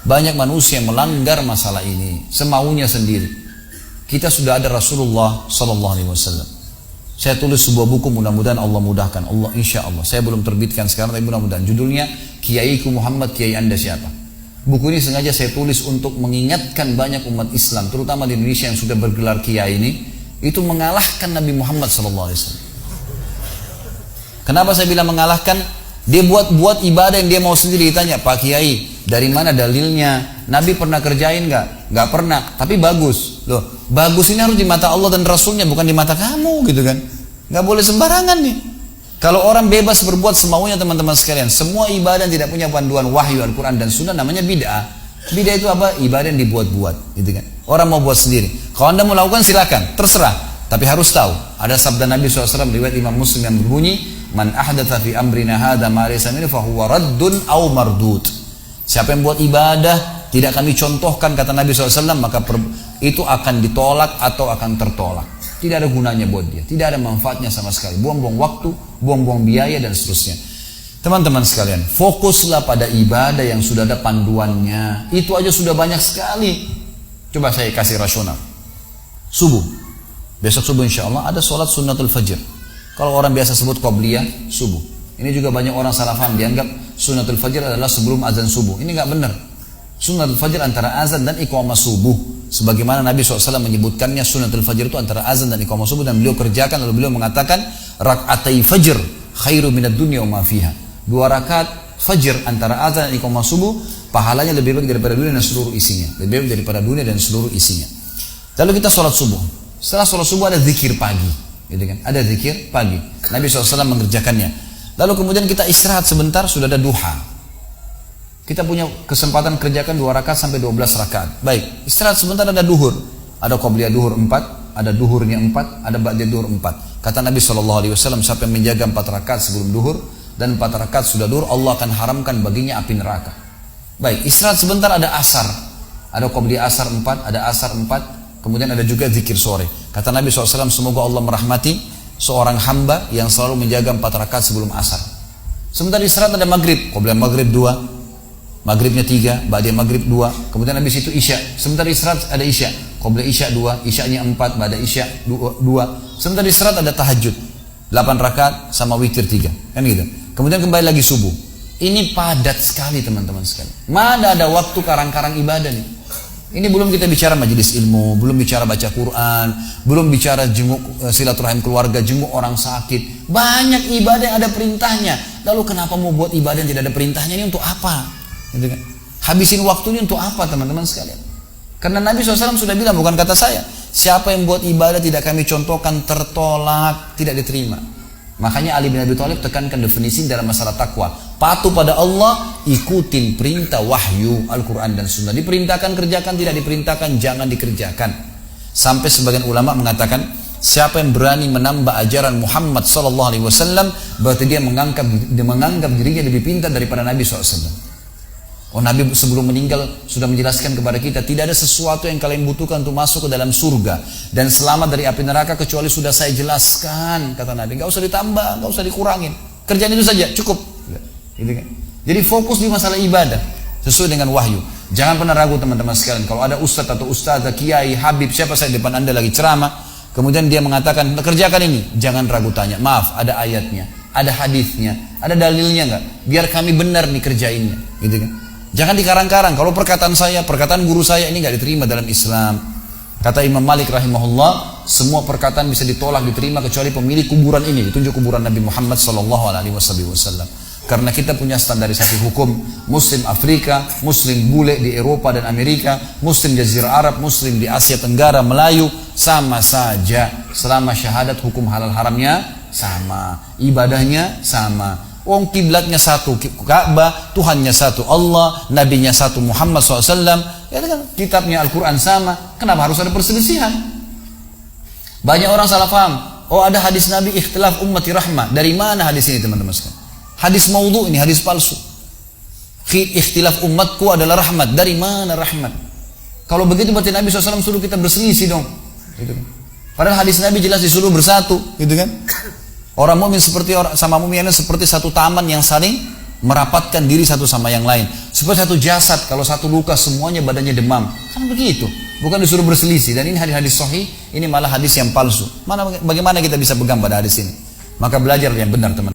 Banyak manusia yang melanggar masalah ini semaunya sendiri. Kita sudah ada Rasulullah Sallallahu Alaihi Wasallam. Saya tulis sebuah buku, mudah-mudahan Allah mudahkan. Allah, insya Allah. Saya belum terbitkan sekarang, tapi mudah-mudahan. Judulnya Kiaiku Muhammad, Kiai Anda Siapa? Buku ini sengaja saya tulis untuk mengingatkan banyak umat Islam, terutama di Indonesia yang sudah bergelar Kiai ini, itu mengalahkan Nabi Muhammad Sallallahu Alaihi Wasallam. Kenapa saya bilang mengalahkan? Dia buat ibadah yang dia mau sendiri. Ditanya, Pak Kiai, dari mana dalilnya? Nabi pernah kerjain nggak? Nggak pernah, tapi bagus. Loh, bagus ini harus di mata Allah dan Rasulnya, bukan di mata kamu, gitu kan? Nggak boleh sembarangan nih. Kalau orang bebas berbuat semaunya, teman-teman sekalian, semua ibadah yang tidak punya panduan wahyu Al-Quran dan Sunnah namanya bid'ah. Bid'ah itu apa? Ibadah yang dibuat-buat, gitu kan? Orang mau buat sendiri. Kalau Anda mau lakukan silakan, terserah. Tapi harus tahu, ada sabda Nabi SAW riwayat Imam Muslim yang berbunyi, Man ahdatha fi amrina hadha ma laysa minhu fahuwa raddun aw mardud. Siapa yang buat ibadah tidak kami contohkan, kata Nabi SAW, maka itu akan ditolak atau akan tertolak. Tidak ada gunanya buat dia, tidak ada manfaatnya sama sekali. Buang-buang waktu, buang-buang biaya dan seterusnya. Teman-teman sekalian, fokuslah pada ibadah yang sudah ada panduannya. Itu aja sudah banyak sekali. Coba saya kasih rasional. Subuh, besok subuh insya Allah ada sholat sunnatul fajr. Kalau orang biasa sebut qobliyah, subuh. Ini juga banyak orang salah paham, dianggap sunnatul fajr adalah sebelum azan subuh. Ini nggak benar. Sunnatul fajr antara azan dan iqamah subuh. Sebagaimana Nabi SAW menyebutkannya, sunnatul fajr itu antara azan dan iqamah subuh, dan beliau kerjakan, lalu beliau mengatakan, rak'atai fajr khairu minad dunya wa ma fiha. 2 rakaat fajr antara azan dan iqamah subuh, pahalanya lebih baik daripada dunia dan seluruh isinya. Lebih baik daripada dunia dan seluruh isinya. Lalu kita sholat subuh. Setelah sholat subuh ada zikir pagi. Gitu kan? Ada zikir pagi. Nabi SAW mengerjakannya. Lalu kemudian kita istirahat sebentar, sudah ada duha. Kita punya kesempatan kerjakan 2 rakaat sampai 12 rakaat. Baik, istirahat sebentar, ada duhur. Ada qobliyah duhur 4, ada duhurnya 4, ada ba'diyah duhur 4. Kata Nabi SAW, siapa yang menjaga 4 rakaat sebelum duhur dan 4 rakaat sudah duhur, Allah akan haramkan baginya api neraka. Baik, istirahat sebentar, ada asar. Ada qobliyah asar 4, ada asar 4. Kemudian ada juga zikir sore. Kata Nabi SAW, semoga Allah merahmati seorang hamba yang selalu menjaga 4 rakaat sebelum asar. Sebentar istirahat ada maghrib. Qobliyah maghrib 2, maghribnya 3, ba'diyah maghrib 2. Kemudian habis itu isya. Sebentar istirahat ada isya. Qobliyah isya 2, isyanya 4, ba'diyah isya 2. Sebentar istirahat ada tahajud. 8 rakaat sama witir 3. Kan gitu. Kemudian kembali lagi subuh. Ini padat sekali teman-teman sekalian. Mana ada waktu karang-karang ibadah nih. Ini belum kita bicara majelis ilmu, belum bicara baca Quran, belum bicara jenguk silaturahim keluarga, jenguk orang sakit. Banyak ibadah yang ada perintahnya. Lalu kenapa mau buat ibadah yang tidak ada perintahnya? Ini untuk apa? Gitu kan? Habisin waktunya untuk apa teman-teman sekalian? Karena Nabi SAW sudah bilang, bukan kata saya, siapa yang buat ibadah tidak kami contohkan tertolak, tidak diterima. Makanya Ali bin Abi Thalib tekankan definisi dalam masalah takwa. Patuh pada Allah, ikutin perintah wahyu Al-Quran dan Sunnah. Diperintahkan kerjakan, tidak diperintahkan jangan dikerjakan. Sampai sebagian ulama mengatakan, siapa yang berani menambah ajaran Muhammad SAW, berarti dia menganggap dirinya lebih pintar daripada Nabi SAW. Oh, Nabi sebelum meninggal sudah menjelaskan kepada kita, tidak ada sesuatu yang kalian butuhkan untuk masuk ke dalam surga dan selamat dari api neraka kecuali sudah saya jelaskan, kata Nabi. Gak usah ditambah, gak usah dikurangin, kerjaan itu saja cukup. Gitu kan? Jadi fokus di masalah ibadah sesuai dengan wahyu. Jangan pernah ragu teman-teman sekalian. Kalau ada ustadz atau ustadzah, kiai, habib, siapa saya depan anda lagi ceramah, kemudian dia mengatakan kerjakan ini, jangan ragu tanya. Maaf, ada ayatnya, ada hadisnya, ada dalilnya nggak? Biar kami benar nih kerjainnya, gitu kan? Jangan dikarang-karang. Kalau perkataan saya, perkataan guru saya ini nggak diterima dalam Islam. Kata Imam Malik rahimahullah, semua perkataan bisa ditolak, diterima kecuali pemilik kuburan ini. Ditunjuk kuburan Nabi Muhammad SAW. Karena kita punya standarisasi hukum. Muslim Afrika, Muslim bule di Eropa dan Amerika, Muslim Jazirah Arab, Muslim di Asia Tenggara, Melayu, sama saja. Selama syahadat, hukum halal haramnya sama, ibadahnya sama. Kiblatnya satu, Ka'bah, Tuhannya satu, Allah, Nabinya satu, Muhammad SAW. Ya kan, kitabnya Al-Quran sama. Kenapa harus ada perselisihan? Banyak orang salah paham. Oh, ada hadis Nabi ikhtilaf ummati rahmah. Dari mana hadis ini teman-teman sekalian? Hadis maudhu ini, hadis palsu. Ikhtilaf umatku adalah rahmat. Dari mana rahmat? Kalau begitu berarti Nabi SAW suruh kita berselisih dong. Gitu kan? Padahal hadis Nabi jelas disuruh bersatu, gitu kan? Orang mukmin seperti orang sama mukmin seperti satu taman yang saling merapatkan diri satu sama yang lain. Seperti satu jasad, kalau satu luka semuanya badannya demam. Kan begitu. Bukan disuruh berselisih. Dan ini hadis-hadis sahih, ini malah hadis yang palsu. Bagaimana kita bisa pegang pada hadis ini? Maka belajar yang benar teman.